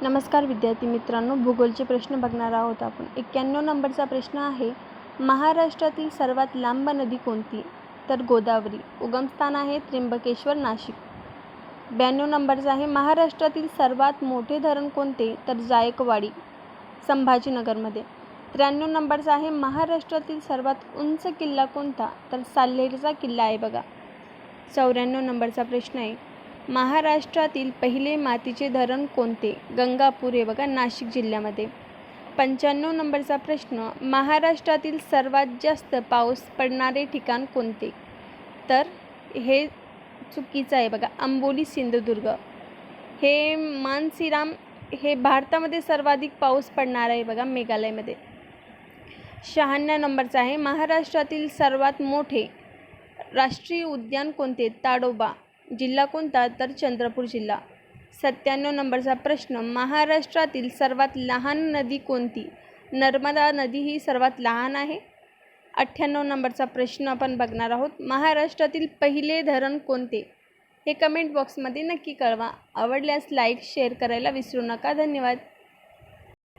नमस्कार विद्यार्थी मित्रांनो, भूगोलचे प्रश्न बघणार आहोत आपण। 91 नंबरचा प्रश्न आहे, महाराष्ट्रातील सर्वात लांब नदी कोणती? तर गोदावरी। उगमस्थान आहे त्र्यंबकेश्वर, नाशिक। 92 नंबरचा आहे, महाराष्ट्रातील सर्वात मोठे धरण कोणते? तर जायकवाडी, संभाजीनगरमध्ये। 93 नंबरचा आहे, महाराष्ट्रातील सर्वात उंच किल्ला कोणता? तर साल्हेरचा किल्ला आहे बघा। 94 नंबरचा प्रश्न आहे, महाराष्ट्रातील पहिले मातीचे धरण कोणते? गंगापूर आहे बघा, नाशिक जिल्ह्यामध्ये। 95 नंबरचा प्रश्न, महाराष्ट्रातील सर्वात जास्त पाऊस पडणारे ठिकाण कोणते? तर हे चुकीचं आहे बघा, आंबोली, सिंधुदुर्ग। हे मानसीराम हे भारतामध्ये सर्वाधिक पाऊस पडणार आहे बघा, मेघालयमध्ये। 96 नंबरचा आहे, महाराष्ट्रातील सर्वात मोठे राष्ट्रीय उद्यान कोणते? ताडोबा। जिल्हा कोणता? तर चंद्रपूर जिल्हा। 97 नंबरचा प्रश्न, महाराष्ट्रातील सर्वात लहान नदी कोणती? नर्मदा नदी ही सर्वात लहान आहे। 98 नंबरचा प्रश्न आपण बघणार आहोत, महाराष्ट्रातील पहिले धरण कोणते? हे कमेंट बॉक्समध्ये नक्की कळवा। आवडल्यास लाईक शेअर करायला विसरू नका। धन्यवाद।